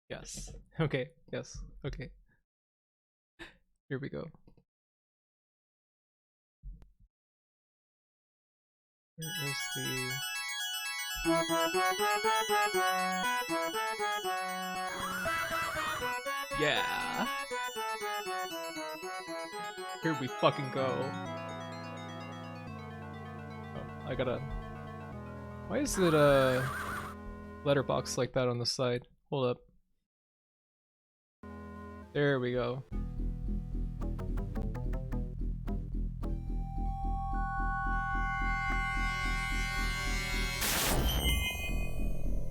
Yes. Okay. Yes. Okay. Here we go. Where is the... Yeah. Here we fucking go. Oh, I gotta... Why is it a letterbox like that on the side? Hold up. There we go.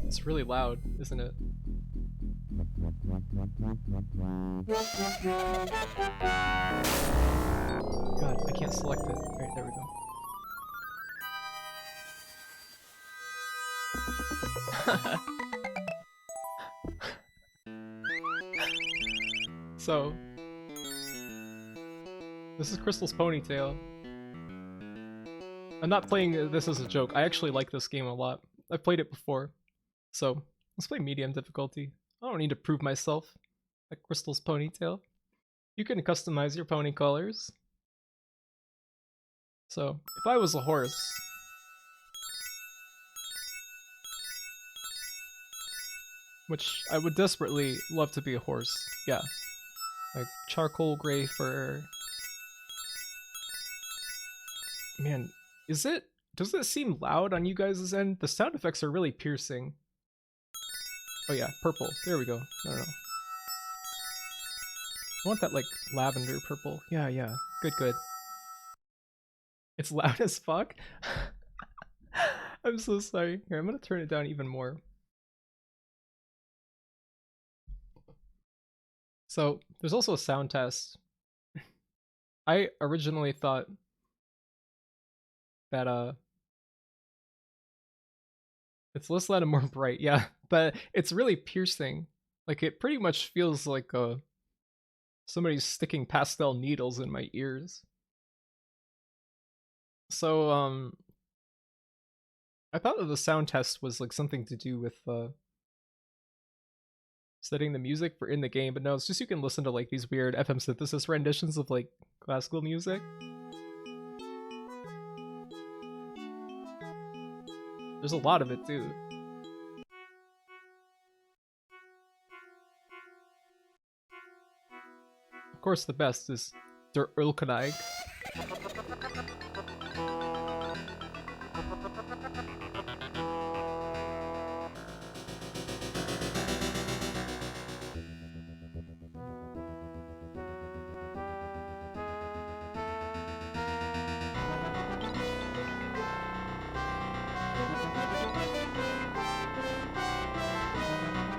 It's really loud, isn't it? God, I can't select it. Alright, there we go. So, this is Crystal's ponytail. I'm not playing this as a joke. I actually like this game a lot. I've played it before. So, let's play medium difficulty. I don't need to prove myself. Like Crystal's ponytail. You can customize your pony colors. So, if I was a horse... Which I would desperately love to be a horse. Yeah. Like charcoal gray fur. Man, is it... Does it seem loud on you guys' end? The sound effects are really piercing. Oh yeah, purple. There we go. I don't know. I want that like lavender purple. Yeah, yeah. Good, good. It's loud as fuck. I'm so sorry. Here, I'm gonna turn it down even more. So, there's also a sound test. I originally thought that it's less loud and more bright, yeah, but it's really piercing. Like it pretty much feels like somebody's sticking pastel needles in my ears. So I thought that the sound test was like something to do with setting the music for in the game, but no, it's just you can listen to like these weird FM synthesis renditions of like classical music. There's a lot of it too. Of course, the best is Der Ölkeneig.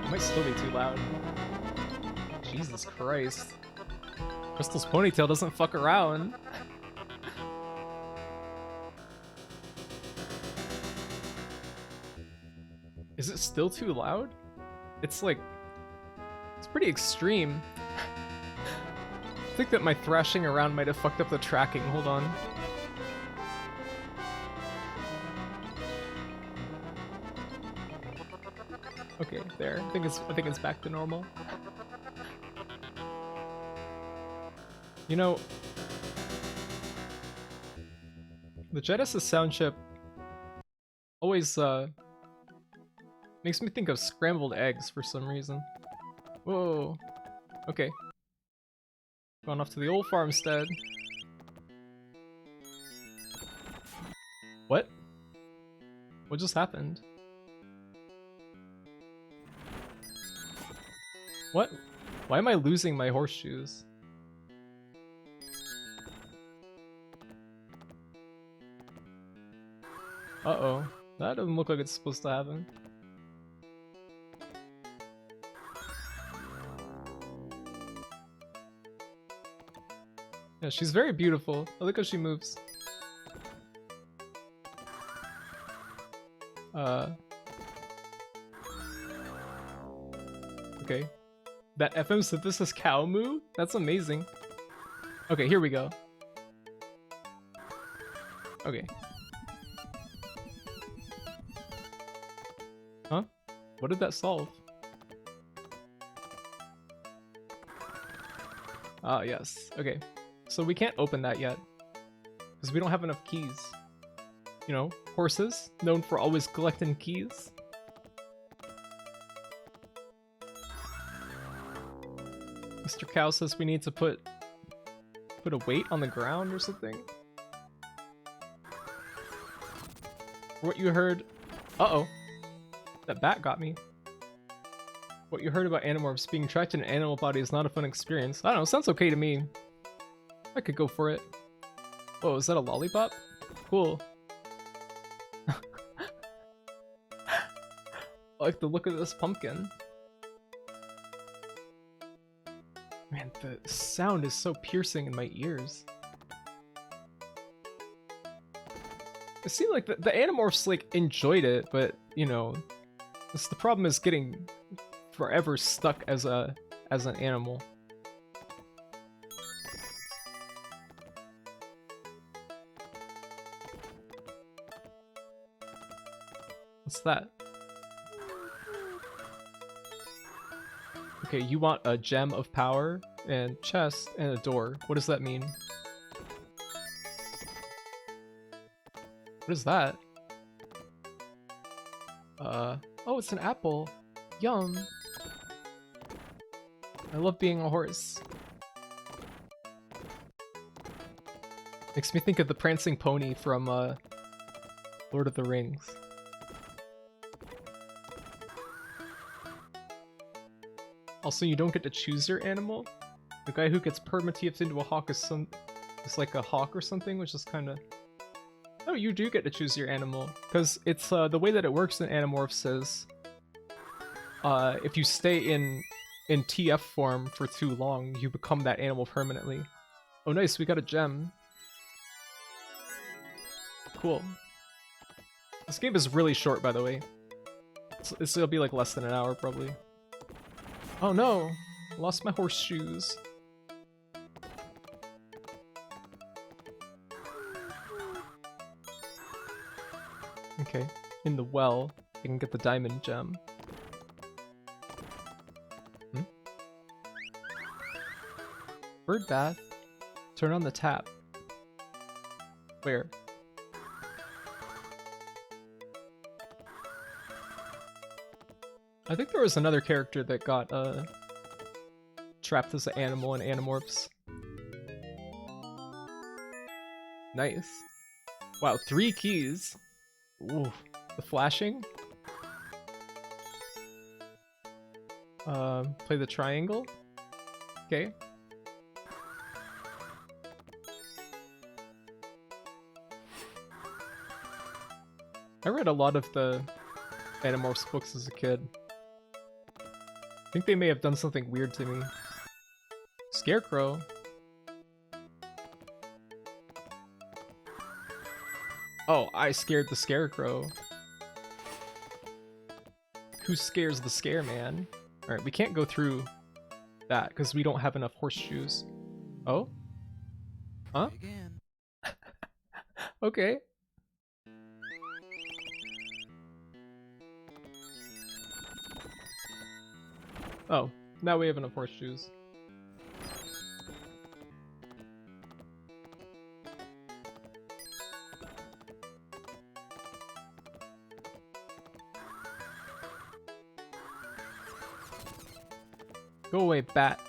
It might still be too loud. Jesus Christ. Crystal's ponytail doesn't fuck around. Is it still too loud? It's like... It's pretty extreme. I think that my thrashing around might have fucked up the tracking. Hold on. Okay, there. I think it's back to normal. You know, the Genesis sound chip always makes me think of scrambled eggs for some reason. Whoa. Okay. Going off to the old farmstead. What? What just happened? What? Why am I losing my horseshoes? Uh-oh. That doesn't look like it's supposed to happen. Yeah, she's very beautiful. I like how she moves. Okay. That FM synthesis cow moo? That's amazing. Okay, here we go. Okay. Huh? What did that solve? Ah, yes. Okay. So we can't open that yet. Because we don't have enough keys. You know, horses, known for always collecting keys. Mr. Cow says we need to put a weight on the ground or something. What you heard... Uh-oh. That bat got me. What you heard about Animorphs being trapped in an animal body is not a fun experience. I don't know, sounds okay to me. I could go for it. Oh, is that a lollipop? Cool. I like the look of this pumpkin. Man, the sound is so piercing in my ears. It seemed like the Animorphs like enjoyed it, but you know, the problem is getting forever stuck as an animal. What's that? Okay, you want a gem of power and chest and a door. What does that mean? What is that? Oh, it's an apple. Yum. I love being a horse. Makes me think of the prancing pony from Lord of the Rings. Also, you don't get to choose your animal. The guy who gets permateethed into a hawk is like a hawk or something, which is kind of... Oh, you do get to choose your animal, because it's the way that it works in Animorphs is if you stay in TF form for too long, you become that animal permanently. Oh, nice, we got a gem. Cool. This game is really short, by the way. It'll be like less than an hour, probably. Oh no! Lost my horseshoes. Okay, in the well, I can get the diamond gem. Bird bath. Turn on the tap. Where? I think there was another character that got trapped as an animal in Animorphs. Nice. Wow, 3 keys. Ooh, the flashing. Play the triangle. Okay. I read a lot of the Animorphs books as a kid. I think they may have done something weird to me. Scarecrow. Oh, I scared the Scarecrow. Who scares the scare man? Alright, we can't go through that because we don't have enough horseshoes. Oh? Huh? Okay. Oh, now we have enough horseshoes. Go away, bat.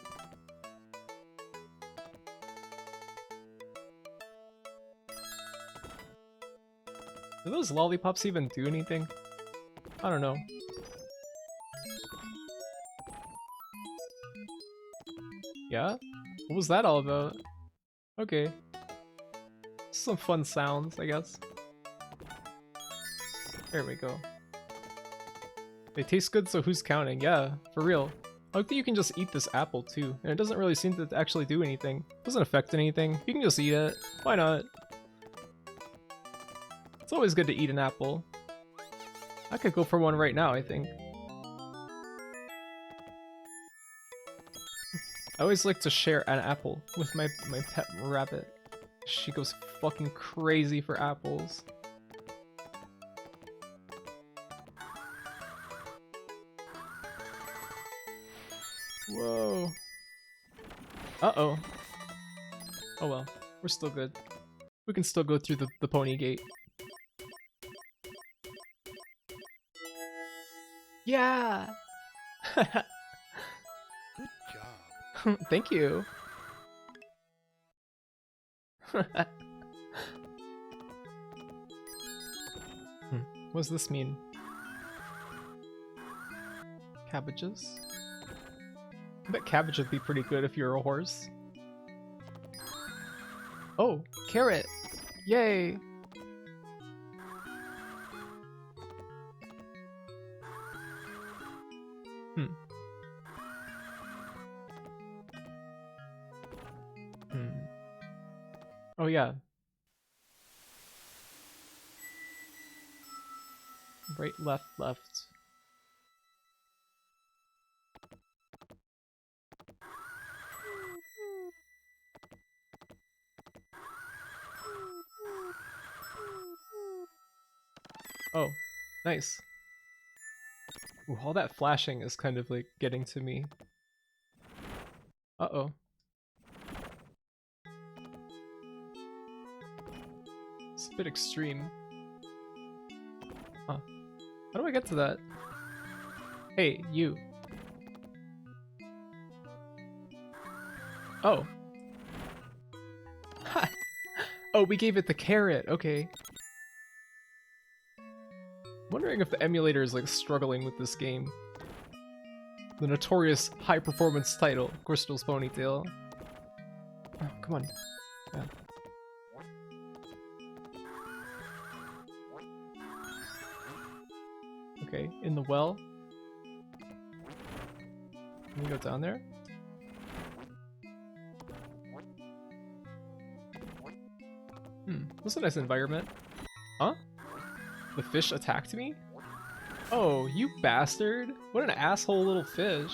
Do those lollipops even do anything? I don't know. Yeah? What was that all about? Okay. Some fun sounds, I guess. There we go. They taste good, so who's counting? Yeah, for real. I like that you can just eat this apple too, and it doesn't really seem to actually do anything. It doesn't affect anything. You can just eat it. Why not? It's always good to eat an apple. I could go for one right now, I think. I always like to share an apple with my pet rabbit. She goes fucking crazy for apples. Whoa. Uh-oh. Oh well, we're still good. We can still go through the pony gate. Yeah! Good job. Thank you. What does this mean? Cabbages? I bet cabbage would be pretty good if you're a horse. Oh, carrot! Yay! Oh yeah. Right, left, left. Oh, nice. Ooh, all that flashing is kind of like getting to me. Uh-oh. It's a bit extreme. Huh. How do I get to that? Hey, you. Oh. Ha! Oh, we gave it the carrot. Okay. Wondering if the emulator is like struggling with this game. The notorious high-performance title, Crystal's Ponytail. Oh, come on. Yeah. Okay, in the well. Can we go down there? What's a nice environment? Huh? The fish attacked me? Oh, you bastard! What an asshole little fish.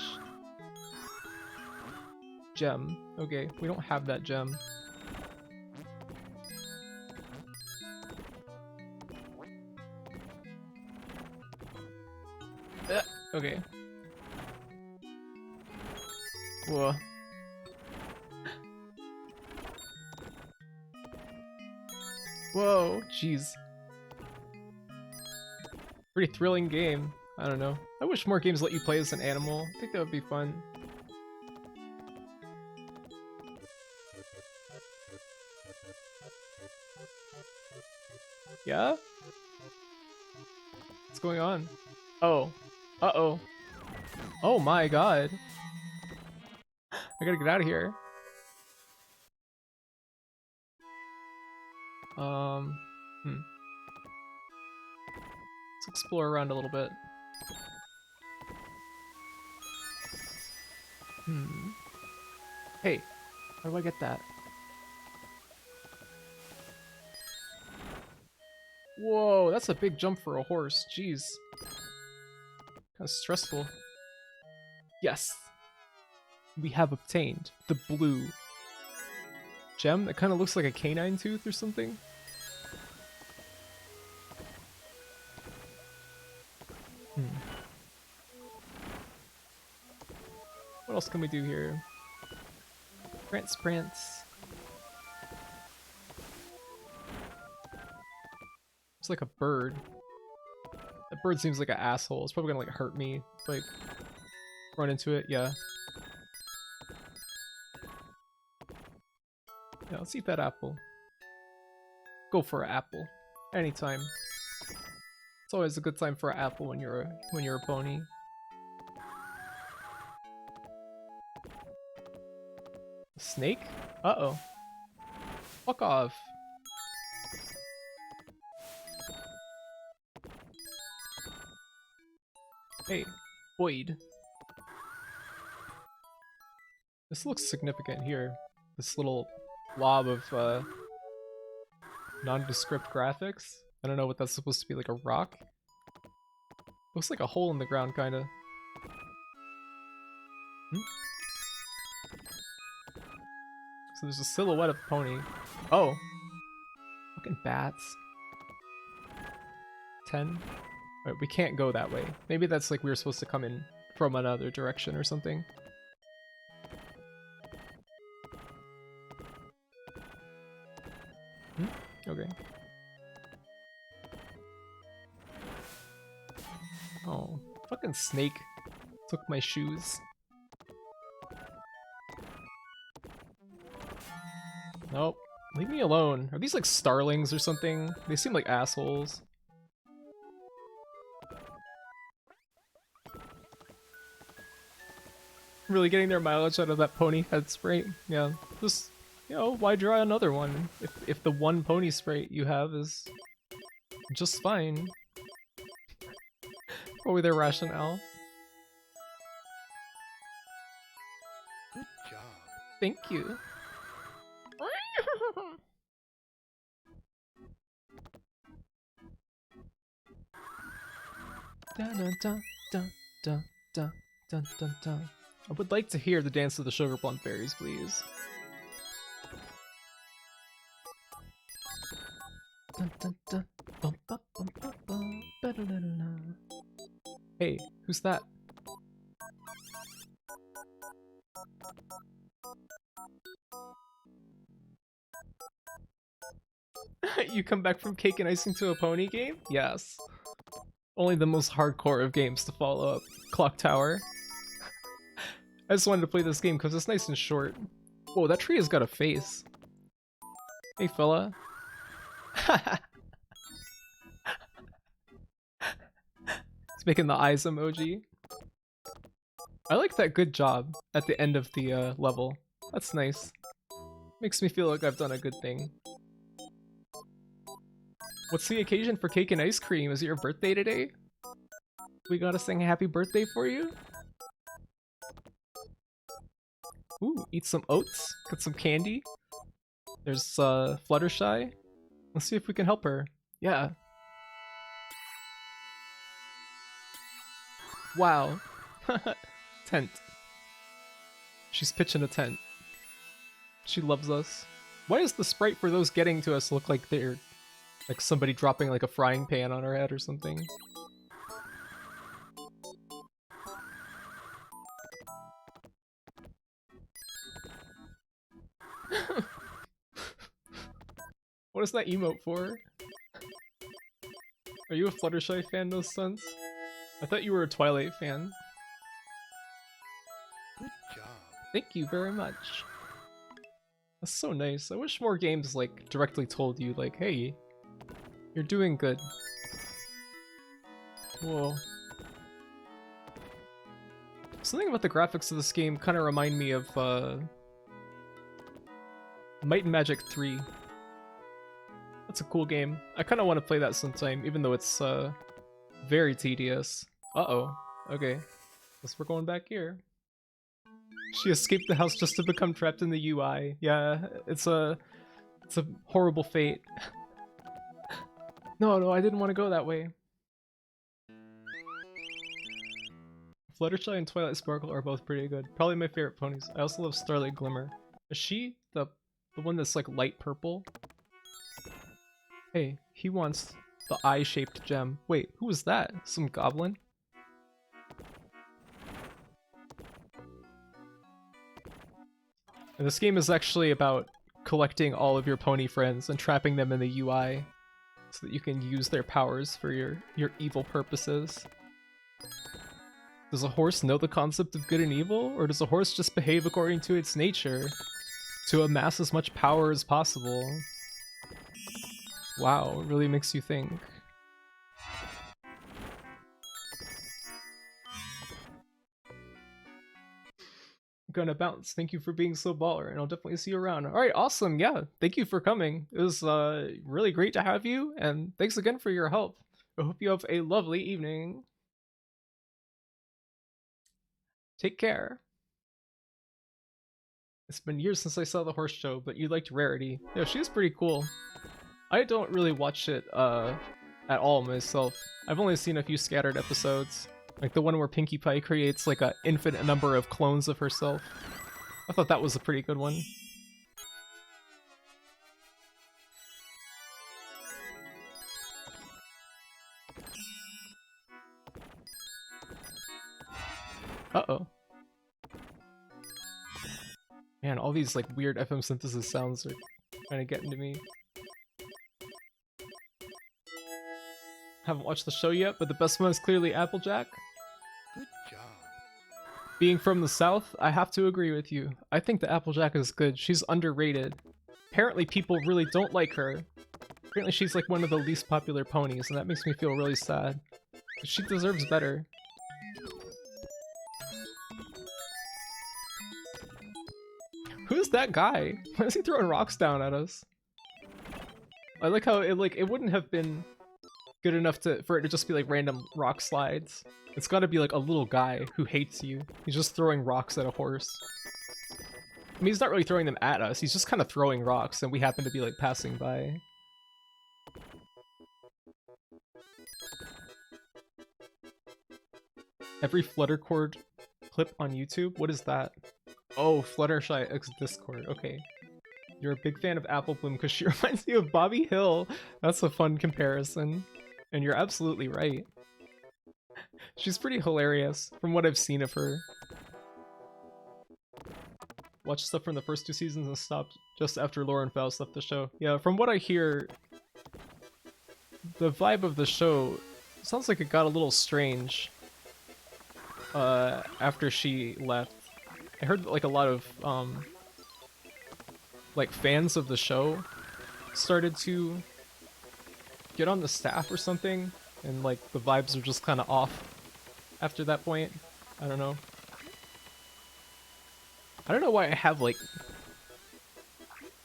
Gem. Okay, we don't have that gem. Okay. Whoa. Whoa, jeez. Pretty thrilling game. I don't know. I wish more games let you play as an animal. I think that would be fun. Yeah? What's going on? Oh. Uh-oh. Oh my god. I gotta get out of here. Let's explore around a little bit. Hey, how do I get that? Whoa, that's a big jump for a horse. Jeez. Kind of stressful. Yes. We have obtained the blue gem that kind of looks like a canine tooth or something. What else can we do here? Prance, prance. It's like a bird. That bird seems like an asshole. It's probably gonna like hurt me if I run into it. Yeah. Yeah, let's eat that apple. Go for an apple. Anytime. It's always a good time for an apple when you're a pony. A snake? Uh-oh. Fuck off. Hey, Boyd. This looks significant here. This little blob of nondescript graphics. I don't know what that's supposed to be, like a rock? Looks like a hole in the ground, kinda. So there's a silhouette of a pony. Oh! Fucking bats. 10? Right, we can't go that way. Maybe that's like we were supposed to come in from another direction or something. Okay. Oh, fucking snake took my shoes. Nope. Leave me alone. Are these like starlings or something? They seem like assholes. Really getting their mileage out of that pony head spray. Yeah, just, you know, why draw another one if the one pony spray you have is just fine? What were their rationale? Good job. Thank you. Dun, dun, dun, dun, dun, dun, dun, dun, dun. I would like to hear the dance of the sugar plum fairies, please. Dun, dun, dun. Bum, bum, bum, bum, bum. Ba-da-da-da-da. Hey, who's that? You come back from cake and icing to a pony game? Yes. Only the most hardcore of games to follow up. Clock Tower. I just wanted to play this game because it's nice and short. Whoa, that tree has got a face. Hey, fella. It's making the eyes emoji. I like that good job at the end of the level. That's nice. Makes me feel like I've done a good thing. What's the occasion for cake and ice cream? Is it your birthday today? We gotta sing happy birthday for you? Ooh, eat some oats, get some candy. There's Fluttershy. Let's see if we can help her. Yeah. Wow. Tent. She's pitching a tent. She loves us. Why does the sprite for those getting to us look like they're like somebody dropping like a frying pan on her head or something? What is that emote for? Are you a Fluttershy fan, no sense? I thought you were a Twilight fan. Good job. Thank you very much. That's so nice. I wish more games like directly told you like, hey, you're doing good. Whoa. Something about the graphics of this game kind of remind me of Might and Magic 3. That's a cool game. I kind of want to play that sometime, even though it's very tedious. Uh-oh. Okay. Guess we're going back here. She escaped the house just to become trapped in the UI. Yeah, it's a horrible fate. No, I didn't want to go that way. Fluttershy and Twilight Sparkle are both pretty good. Probably my favorite ponies. I also love Starlight Glimmer. Is she the one that's like light purple? Hey, he wants the eye-shaped gem. Wait, who was that? Some goblin? And this game is actually about collecting all of your pony friends and trapping them in the UI so that you can use their powers for your evil purposes. Does a horse know the concept of good and evil, or does a horse just behave according to its nature to amass as much power as possible? Wow, it really makes you think. Gonna bounce. Thank you for being so baller, and I'll definitely see you around. Alright, awesome, yeah. Thank you for coming. It was really great to have you, and thanks again for your help. I hope you have a lovely evening. Take care. It's been years since I saw the horse show, but you liked Rarity. Yeah, she was pretty cool. I don't really watch it at all myself. I've only seen a few scattered episodes. Like the one where Pinkie Pie creates like an infinite number of clones of herself. I thought that was a pretty good one. Uh-oh. Man, all these like weird FM synthesis sounds are kind of getting to me. Haven't watched the show yet, but the best one is clearly Applejack. Good job. Being from the South, I have to agree with you. I think the Applejack is good. She's underrated. Apparently people really don't like her. Apparently she's like one of the least popular ponies, and that makes me feel really sad. She deserves better. Who's that guy? Why is he throwing rocks down at us? I like how it wouldn't have been good enough for it to just be like random rock slides. It's gotta be like a little guy who hates you. He's just throwing rocks at a horse. I mean, he's not really throwing them at us, he's just kind of throwing rocks, and we happen to be like passing by. Every Fluttercord clip on YouTube? What is that? Oh, Fluttershy X Discord, okay. You're a big fan of Apple Bloom because she reminds you of Bobby Hill. That's a fun comparison. And you're absolutely right. She's pretty hilarious from what I've seen of her. Watched stuff from the first 2 seasons and stopped just after Lauren Faust left the show. Yeah, from what I hear, the vibe of the show sounds like it got a little strange after she left. I heard that, like, a lot of like fans of the show started to get on the staff or something, and like the vibes are just kind of off after that point. I don't know. I don't know why I have like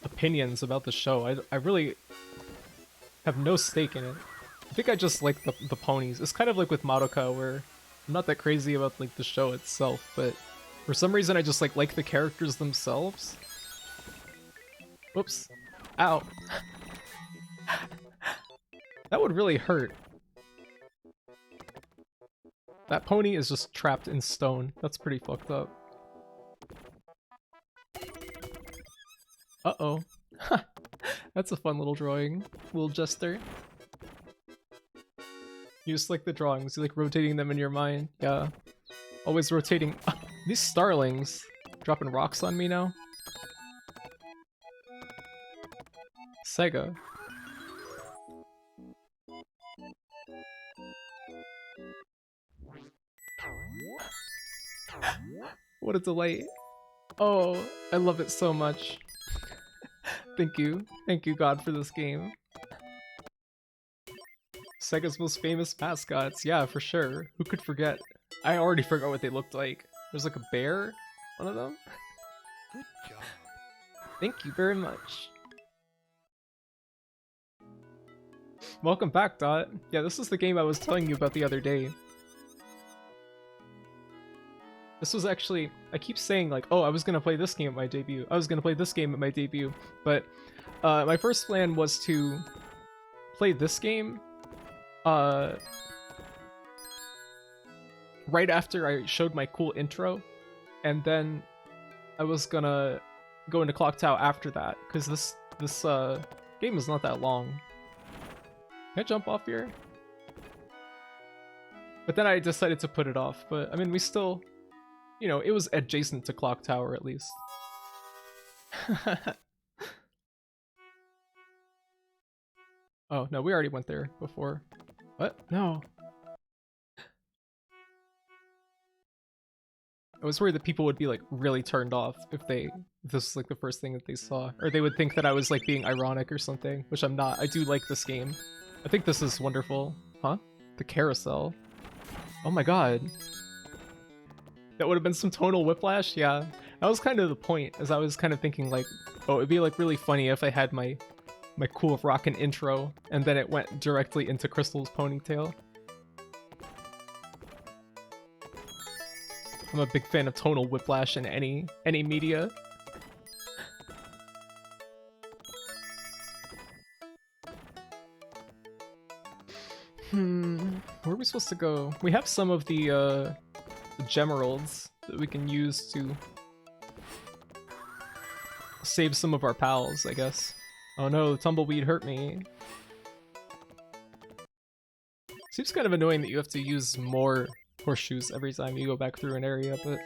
opinions about the show. I really have no stake in it. I think I just like the ponies. It's kind of like with Madoka, where I'm not that crazy about like the show itself, but for some reason I just like the characters themselves. Whoops. Ow. That would really hurt. That pony is just trapped in stone. That's pretty fucked up. Uh-oh. That's a fun little drawing. Little jester. You just like the drawings. You like rotating them in your mind. Yeah. Always rotating. These starlings dropping rocks on me now. Sega. What a delight. Oh, I love it so much. Thank you. Thank you, God, for this game. Sega's most famous mascots. Yeah, for sure. Who could forget? I already forgot what they looked like. There's like a bear, one of them. Good job. Thank you very much. Welcome back, Dot. Yeah, this is the game I was telling you about the other day. This was actually, I keep saying like, oh, I was gonna play this game at my debut. I was gonna play this game at my debut. But my first plan was to play this game right after I showed my cool intro. And then I was gonna go into Clock Tower after that. Because this game is not that long. Can I jump off here? But then I decided to put it off. But I mean, we still, you know, it was adjacent to Clock Tower at least. Oh, no, we already went there before. What? No. I was worried that people would be like really turned off if this was like the first thing that they saw. Or they would think that I was like being ironic or something, which I'm not. I do like this game. I think this is wonderful. Huh? The carousel. Oh my god. That would have been some tonal whiplash? Yeah. That was kind of the point, as I was kind of thinking like, oh, it'd be like really funny if I had my cool rockin' intro, and then it went directly into Crystal's ponytail. I'm a big fan of tonal whiplash in any media. Where are we supposed to go? We have some of the gemeralds that we can use to save some of our pals, I guess. Oh no, the tumbleweed hurt me. Seems kind of annoying that you have to use more horseshoes every time you go back through an area, but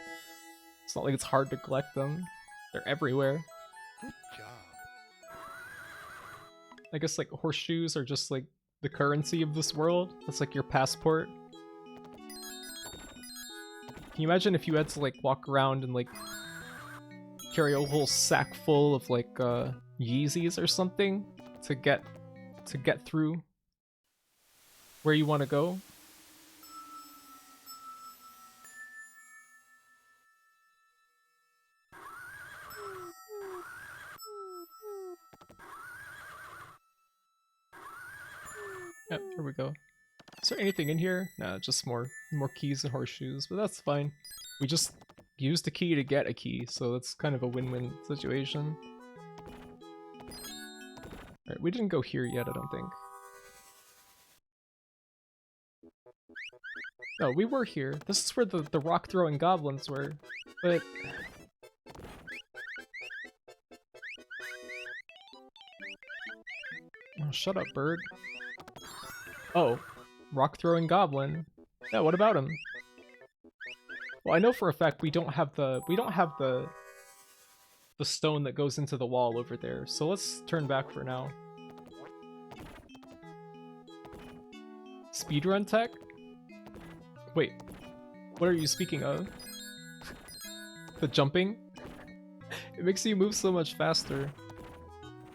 it's not like it's hard to collect them. They're everywhere. Good job. I guess like horseshoes are just like the currency of this world. That's like your passport. Can you imagine if you had to like walk around and like carry a whole sack full of like Yeezys or something to get through where you want to go? Yep, here we go. Is there anything in here? Nah, just more keys and horseshoes, but that's fine. We just used a key to get a key, so that's kind of a win-win situation. Alright, we didn't go here yet, I don't think. No, we were here. This is where the rock-throwing goblins were, but... Oh, shut up, bird. Oh, rock-throwing goblin. Yeah, what about him? Well, I know for a fact we don't have the stone that goes into the wall over there, so let's turn back for now. Speedrun tech? Wait, what are you speaking of? The jumping? It makes you move so much faster.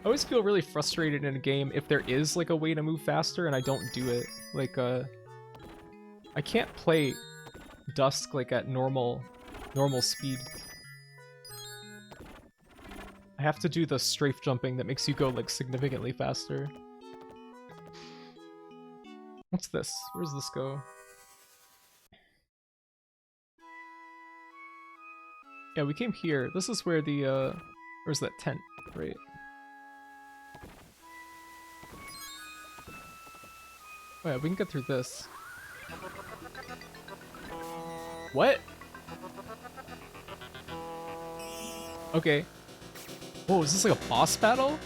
I always feel really frustrated in a game if there is like a way to move faster and I don't do it. Like I can't play Dusk like at normal speed. I have to do the strafe jumping that makes you go like significantly faster. What's this? Where does this go? Yeah, we came here. This is where the where's that tent, right? Oh yeah, we can get through this. What? Okay. Whoa, is this like a boss battle?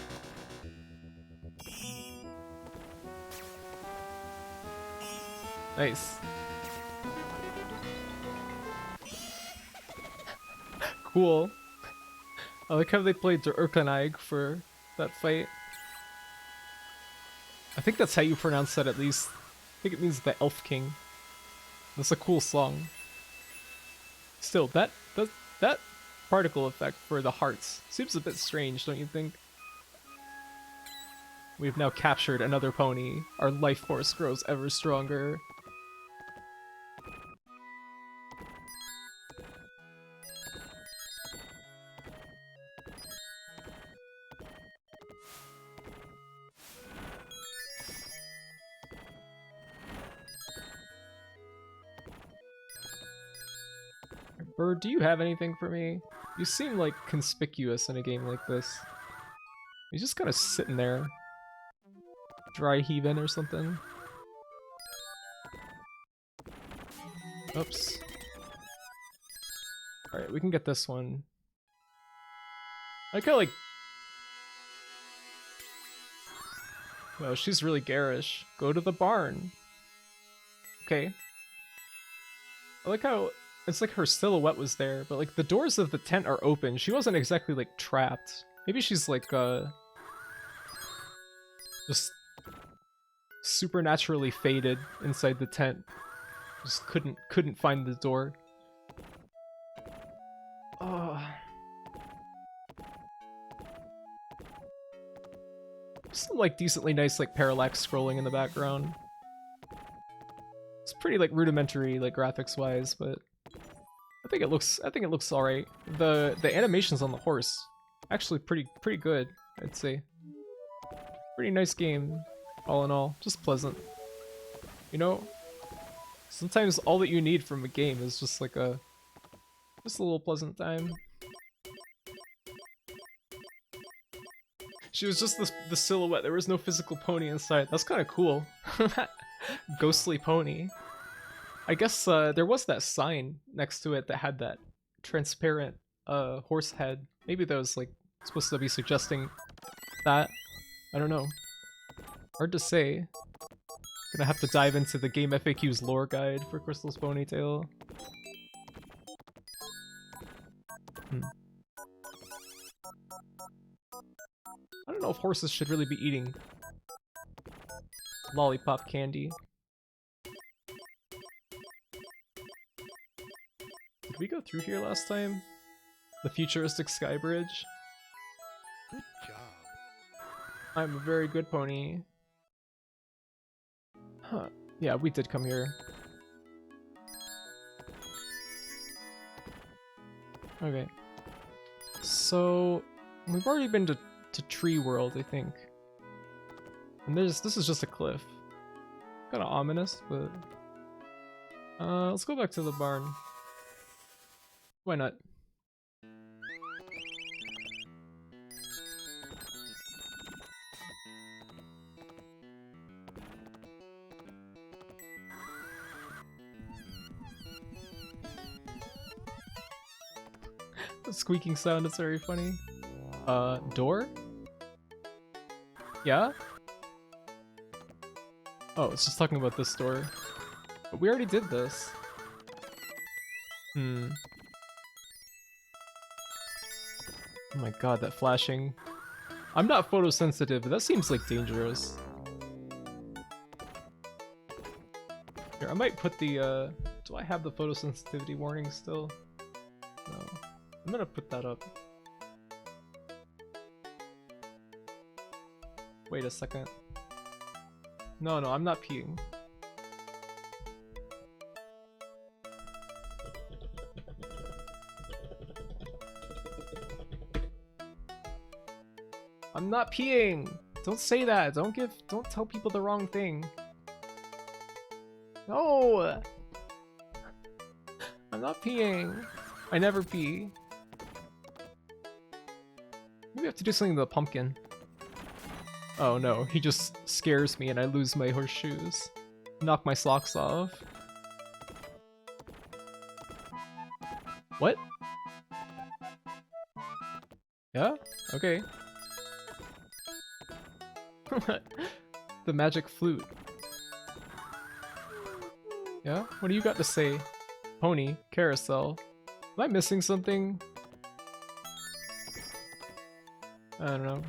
Nice. Cool. I like how they played Der Urkaneig for that fight. I think that's how you pronounce that at least. I think it means the Elf King. That's a cool song. Still, that particle effect for the hearts seems a bit strange, don't you think? We've now captured another pony. Our life force grows ever stronger. Bird, do you have anything for me? You seem like conspicuous in a game like this. He's just kind of sitting there. Dry heaving or something. Oops. Alright, we can get this one. I kinda like... Well, she's really garish. Go to the barn. Okay. I like how... It's like her silhouette was there, but like the doors of the tent are open. She wasn't exactly like trapped. Maybe she's like just supernaturally faded inside the tent. Just couldn't find the door. Some like decently nice like parallax scrolling in the background. It's pretty like rudimentary like graphics wise, but I think it looks all right. The animations on the horse actually pretty good, I'd say. Pretty nice game, all in all. Just pleasant. You know, sometimes all that you need from a game is just like just a little pleasant time. She was just the silhouette. There was no physical pony inside. That's kind of cool. Ghostly pony. I guess there was that sign next to it that had that transparent horse head. Maybe that was like supposed to be suggesting that. I don't know. Hard to say. Gonna have to dive into the Game FAQ's lore guide for Crystal's Ponytail. I don't know if horses should really be eating lollipop candy. Did we go through here last time? The futuristic sky bridge? Good job. I'm a very good pony. Huh. Yeah, we did come here. Okay. So, we've already been to Tree World, I think. And this is just a cliff. Kinda ominous, but... let's go back to the barn. Why not? The squeaking sound is very funny. Door? Yeah? Oh, it's just talking about this door. But we already did this. Oh my god, that flashing. I'm not photosensitive, but that seems like dangerous. Here, I might put the, do I have the photosensitivity warning still? No. I'm gonna put that up. Wait a second. No, I'm not peeing. I'm not peeing! Don't say that! Don't tell people the wrong thing. No! I'm not peeing. I never pee. Maybe I have to do something to the pumpkin. Oh no, he just scares me and I lose my horseshoes. Knock my socks off. What? Yeah? Okay. The magic flute. Yeah? What do you got to say? Pony, carousel. Am I missing something? I don't know.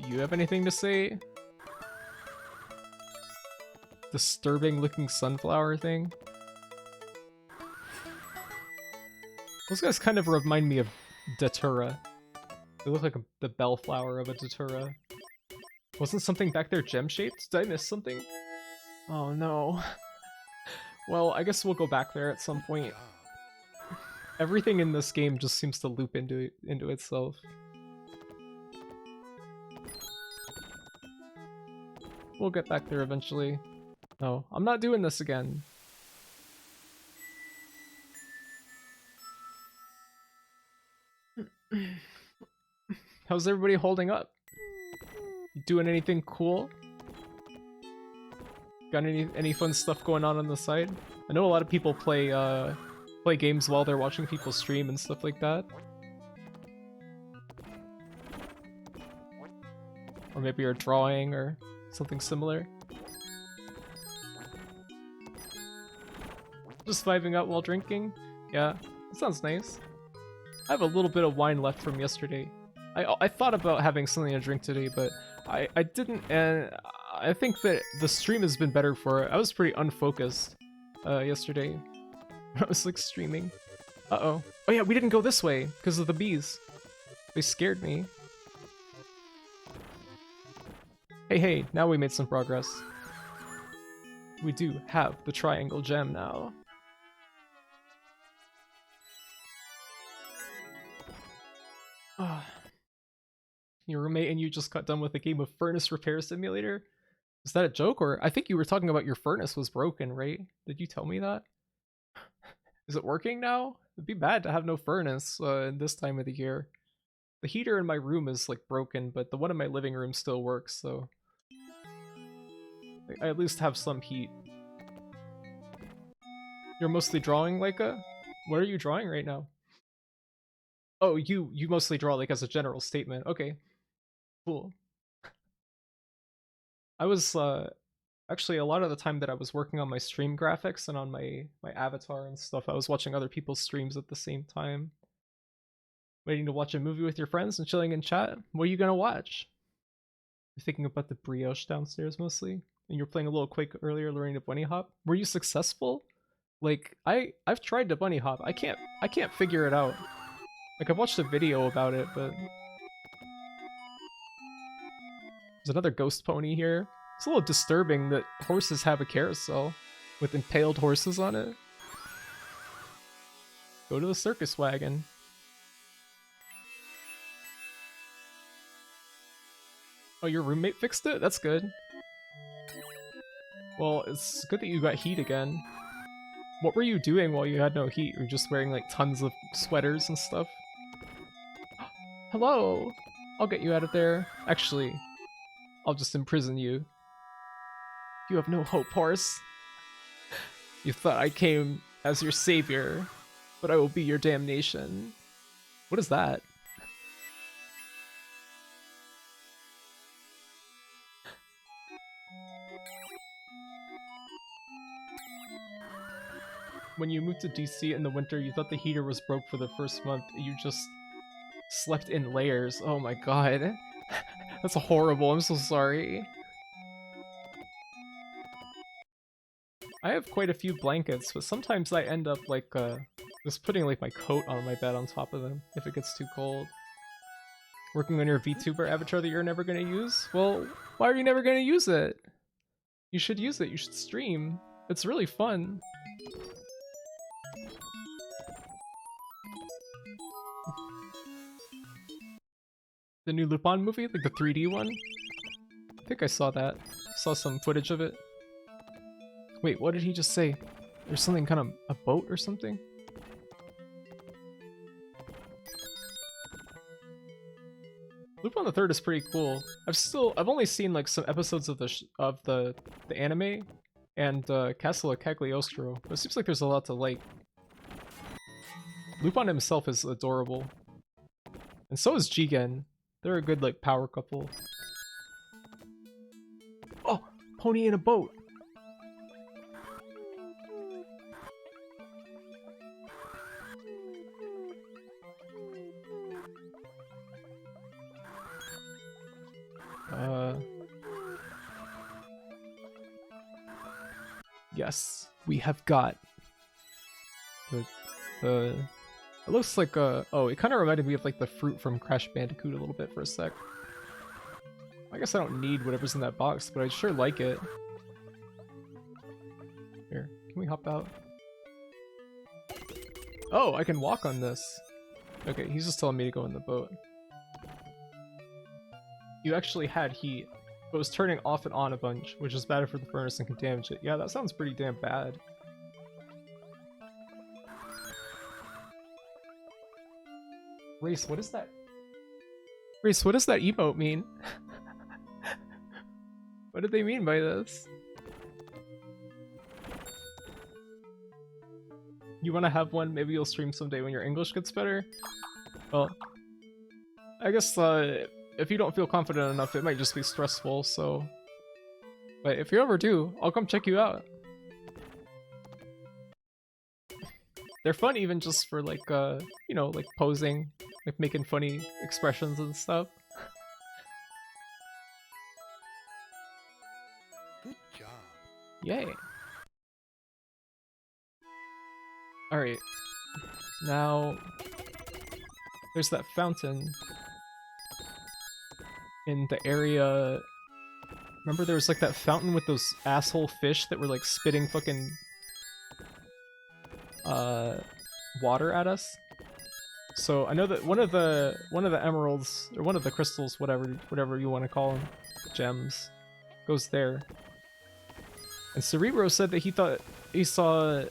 Do you have anything to say? Disturbing looking sunflower thing? Those guys kind of remind me of Datura. They look like the bellflower of a Datura. Wasn't something back there gem-shaped? Did I miss something? Oh no. Well, I guess we'll go back there at some point. Everything in this game just seems to loop into itself. We'll get back there eventually. No, I'm not doing this again. How's everybody holding up? You doing anything cool? Got any fun stuff going on the side? I know a lot of people play play games while they're watching people stream and stuff like that. Or maybe you're drawing or something similar. Just vibing out while drinking? Yeah, that sounds nice. I have a little bit of wine left from yesterday. I thought about having something to drink today, but I didn't, and I think that the stream has been better for it. I was pretty unfocused yesterday. I was like streaming. Uh-oh. Oh yeah, we didn't go this way because of the bees. They scared me. Hey, now we made some progress. We do have the triangle gem now. Your roommate and you just got done with a game of Furnace Repair Simulator? Is that a joke? Or I think you were talking about your furnace was broken, right? Did you tell me that? Is it working now? It'd be bad to have no furnace in this time of the year. The heater in my room is like broken, but the one in my living room still works, so I at least have some heat. You're mostly drawing, Leica? What are you drawing right now? Oh, you mostly draw like as a general statement. Okay. Cool. I was actually a lot of the time that I was working on my stream graphics and on my avatar and stuff, I was watching other people's streams at the same time, Waiting to watch a movie with your friends and chilling in chat? What are you gonna watch? You're thinking about the brioche downstairs mostly? And you're playing a little Quake earlier, learning to bunny hop? Were you successful? Like, I've tried to bunny hop. I can't figure it out. Like, I've watched a video about it, but... There's another ghost pony here. It's a little disturbing that horses have a carousel with impaled horses on it. Go to the circus wagon. Oh, your roommate fixed it? That's good. Well, it's good that you got heat again. What were you doing while you had no heat? Were you just wearing like tons of sweaters and stuff? Hello! I'll get you out of there. Actually, I'll just imprison you. You have no hope, horse. You thought I came as your savior, but I will be your damnation. What is that? When you moved to DC in the winter, you thought the heater was broke for the first month. You just slept in layers. Oh my god. That's horrible. I'm so sorry. I have quite a few blankets, but sometimes I end up like just putting like my coat on my bed on top of them if it gets too cold. Working on your VTuber avatar that you're never gonna use? Well, why are you never gonna use it? You should use it. You should stream. It's really fun. The new Lupin movie, like the 3D one? I think I saw that. Saw some footage of it. Wait, what did he just say? There's something kind of a boat or something? Lupin the Third is pretty cool. I've only seen like some episodes of the anime and Castle of Cagliostro, but it seems like there's a lot to like. Lupin himself is adorable, and so is Jigen. They're a good like power couple. Oh, pony in a boat. Yes, we have got the it looks like oh, it kind of reminded me of like the fruit from Crash Bandicoot a little bit for a sec. I guess I don't need whatever's in that box, but I sure like it. Here, can we hop out? Oh, I can walk on this. Okay, he's just telling me to go in the boat. You actually had heat, but was turning off and on a bunch, which is bad for the furnace and can damage it. Yeah, that sounds pretty damn bad. Race, what is that? Race, what does that emote mean? What did they mean by this? You want to have one? Maybe you'll stream someday when your English gets better? Well, I guess if you don't feel confident enough, it might just be stressful, so... But if you ever do, I'll come check you out. They're fun even just for like, you know, like posing, like making funny expressions and stuff. Good job. Yay. Alright. Now, there's that fountain in the area. Remember there was like that fountain with those asshole fish that were like spitting fucking water at us? So I know that one of the emeralds, or one of the crystals, whatever you want to call them, gems, goes there. And Cerebro said that he thought he saw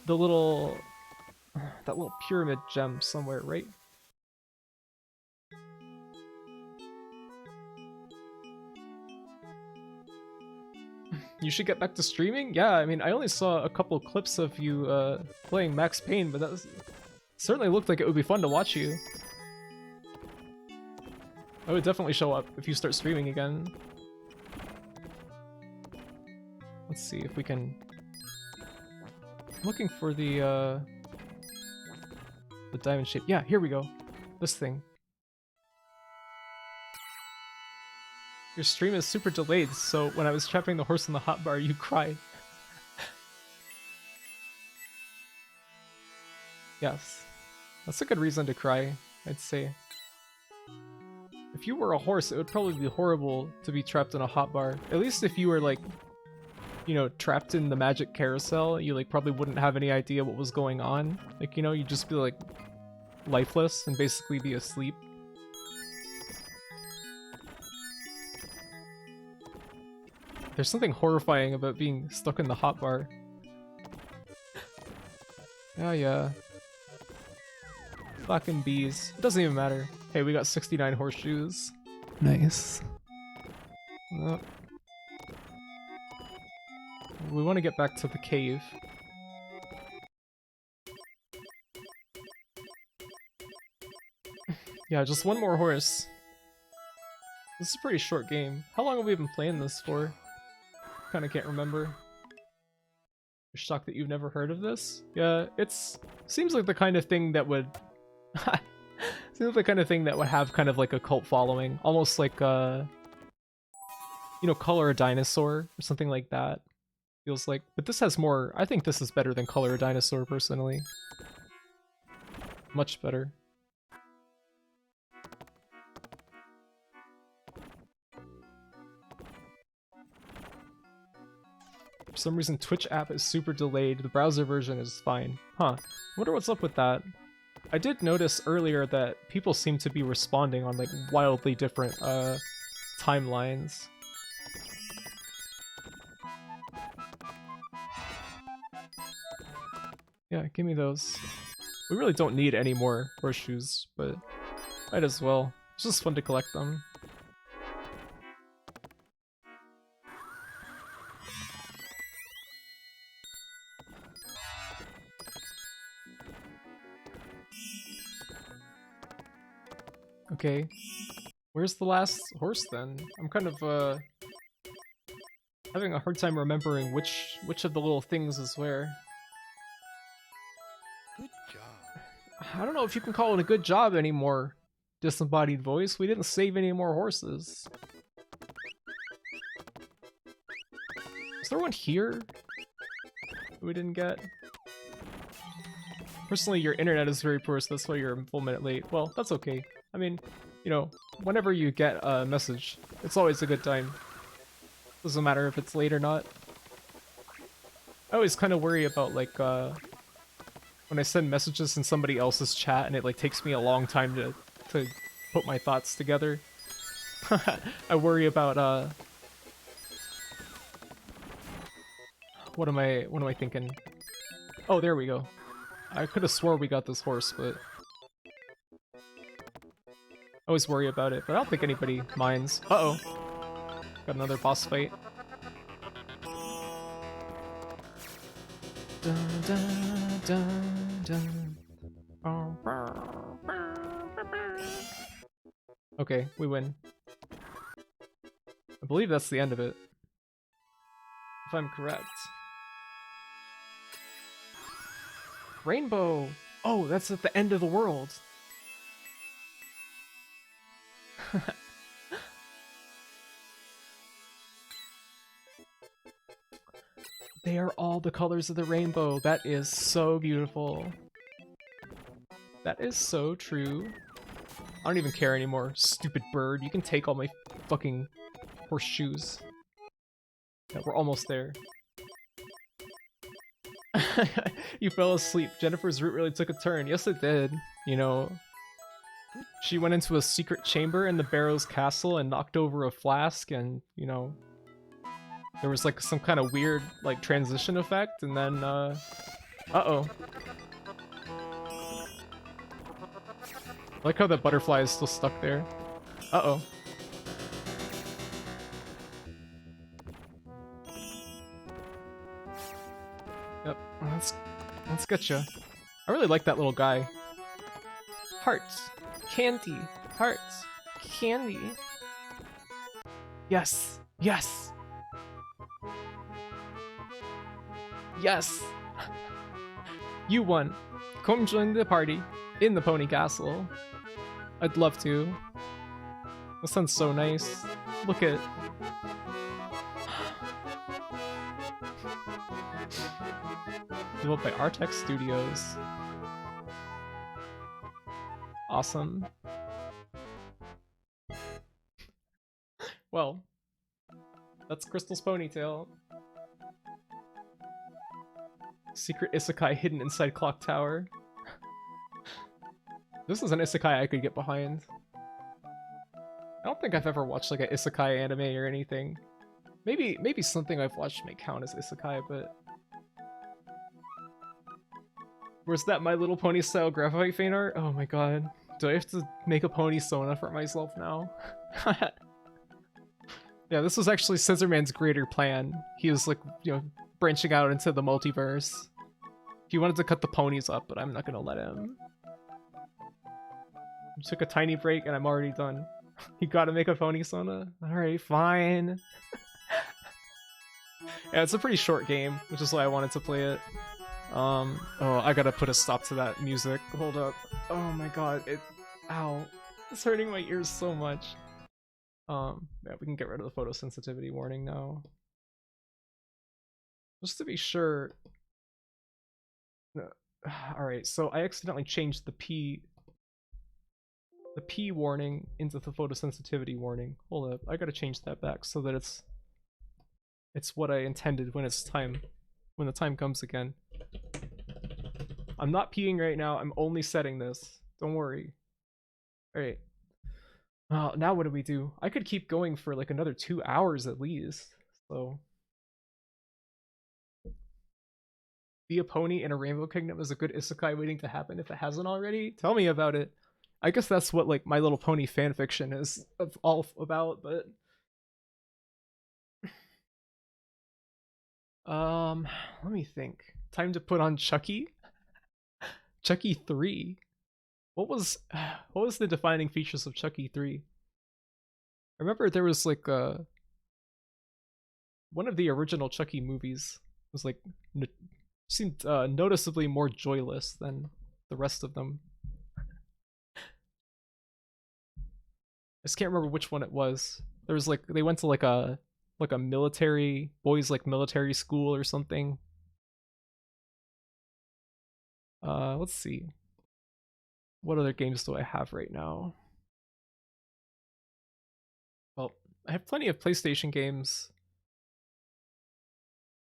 that little pyramid gem somewhere, right? You should get back to streaming? Yeah, I mean, I only saw a couple clips of you playing Max Payne, but that certainly looked like it would be fun to watch you. I would definitely show up if you start streaming again. Let's see if we can... I'm looking for the The diamond shape. Yeah, here we go. This thing. Your stream is super delayed, so when I was trapping the horse in the hotbar, you cried. Yes. That's a good reason to cry, I'd say. If you were a horse, it would probably be horrible to be trapped in a hotbar. At least if you were like, you know, trapped in the magic carousel, you like probably wouldn't have any idea what was going on. Like, you know, you'd just be like lifeless and basically be asleep. There's something horrifying about being stuck in the hotbar. Yeah. Fucking bees. It doesn't even matter. Hey, we got 69 horseshoes. Nice. Oh. We want to get back to the cave. Yeah, just one more horse. This is a pretty short game. How long have we been playing this for? Kinda can't remember. You're shocked that you've never heard of this? Yeah, seems like the kind of thing that would seems like the kind of thing that would have kind of like a cult following. Almost like you know, Color a Dinosaur or something like that. Feels like. But this has more. I think this is better than Color a Dinosaur personally. Much better. For some reason, Twitch app is super delayed. The browser version is fine. Huh. Wonder what's up with that. I did notice earlier that people seem to be responding on like wildly different timelines. Yeah, give me those. We really don't need any more horseshoes, but might as well. It's just fun to collect them. Okay. Where's the last horse then? I'm kind of having a hard time remembering which of the little things is where. Good job. I don't know if you can call it a good job anymore. Disembodied voice. We didn't save any more horses. Is there one here we didn't get? Personally, your internet is very poor, so that's why you're a full minute late. Well, that's okay. I mean, you know, whenever you get a message, it's always a good time. Doesn't matter if it's late or not. I always kind of worry about, like, when I send messages in somebody else's chat and it, like, takes me a long time to put my thoughts together. I worry about, what am I thinking? Oh, there we go. I could have swore we got this horse, but I always worry about it, but I don't think anybody minds. Uh-oh. Got another boss fight. Dun, dun, dun, dun. Okay, we win. I believe that's the end of it. If I'm correct. Rainbow! Oh, that's at the end of the world. They are all the colors of the rainbow. That is so beautiful. That is so true. I don't even care anymore. Stupid bird. You can take all my fucking horseshoes. Yeah, we're almost there. You fell asleep. Jennifer's route really took a turn. Yes, it did. You know, she went into a secret chamber in the Barrow's castle and knocked over a flask, and, you know, there was like some kind of weird like transition effect, and then uh-oh. I like how the butterfly is still stuck there. Uh-oh. Yep, let's get ya. I really like that little guy. Hearts, candy, hearts, candy. Yes, yes. Yes! You won. Come join the party. in the Pony Castle. I'd love to. That sounds so nice. Look at... Developed by Artex Studios. Awesome. Well, that's Crystal's ponytail. Secret isekai hidden inside Clock Tower. This is an isekai I could get behind. I don't think I've ever watched like an isekai anime or anything. Maybe something I've watched may count as isekai, but... Where's that My Little Pony style graphite fan art? Oh my god. Do I have to make a pony Sona for myself now? Yeah, this was actually Scissorman's greater plan. He was like, you know, branching out into the multiverse. He wanted to cut the ponies up, but I'm not gonna let him. I took a tiny break and I'm already done. You gotta make a pony Sona? Alright, fine. Yeah, it's a pretty short game, which is why I wanted to play it. Oh, I gotta put a stop to that music. Hold up. Oh my god, ow. It's hurting my ears so much. Yeah, we can get rid of the photosensitivity warning now. Just to be sure. No. Alright, so I accidentally changed the P warning into the photosensitivity warning. Hold up, I gotta change that back so that it's what I intended when the time comes again. I'm not peeing right now, I'm only setting this. Don't worry. Alright. Now what do we do? I could keep going for like another 2 hours at least, so... Be a pony in a Rainbow Kingdom is a good isekai waiting to happen if it hasn't already? Tell me about it. I guess that's what like My Little Pony fanfiction is all about, but... Let me think. Time to put on Chucky? Chucky 3? What was the defining features of Chucky 3? I remember there was like one of the original Chucky movies was like seemed noticeably more joyless than the rest of them. I just can't remember which one it was. There was like they went to like a military military school or something. Let's see. What other games do I have right now? Well, I have plenty of PlayStation games.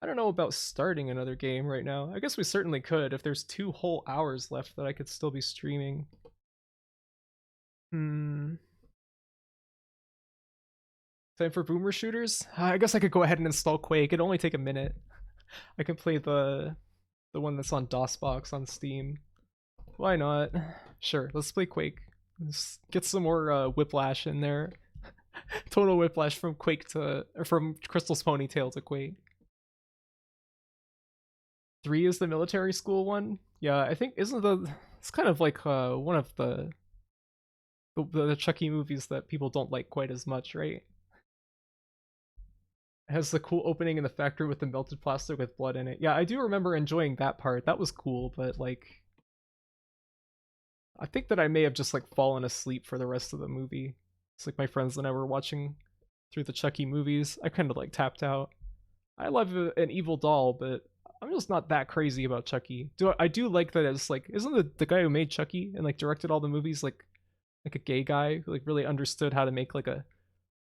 I don't know about starting another game right now. I guess we certainly could if there's 2 whole hours left that I could still be streaming. Time for boomer shooters? I guess I could go ahead and install Quake. It'd only take a minute. I can play the one that's on DOSBox on Steam. Why not? Sure, let's play Quake. Let's get some more Whiplash in there. Total Whiplash from from Crystal's Ponytail to Quake. 3 is the military school one? Yeah, I think it's kind of like one of the Chucky movies that people don't like quite as much, right? It has the cool opening in the factory with the melted plastic with blood in it. Yeah, I do remember enjoying that part. That was cool, but like I think that I may have just like fallen asleep for the rest of the movie. It's like my friends and I were watching through the Chucky movies. I kind of like tapped out. I love an evil doll, but I'm just not that crazy about Chucky. I do like that it's like, isn't the guy who made Chucky and like directed all the movies like a gay guy who like really understood how to make like a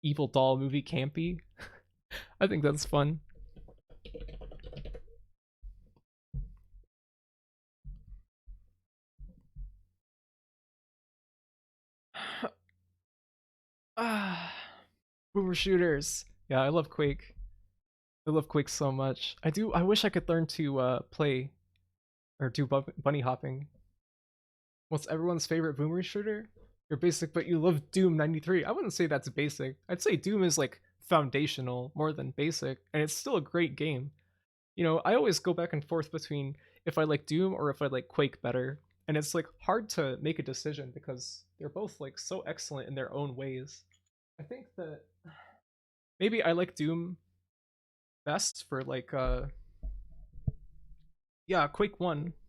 evil doll movie campy? I think that's fun. Boomer shooters. Yeah, I love Quake. I love Quake so much. I wish I could learn to play or do bunny hopping. What's everyone's favorite boomer shooter? You're basic, but you love Doom 93. I wouldn't say that's basic. I'd say Doom is like foundational more than basic, and it's still a great game. You know, I always go back and forth between if I like Doom or if I like Quake better, and it's like hard to make a decision because they're both like so excellent in their own ways. I think that maybe I like Doom best for like yeah, Quake 1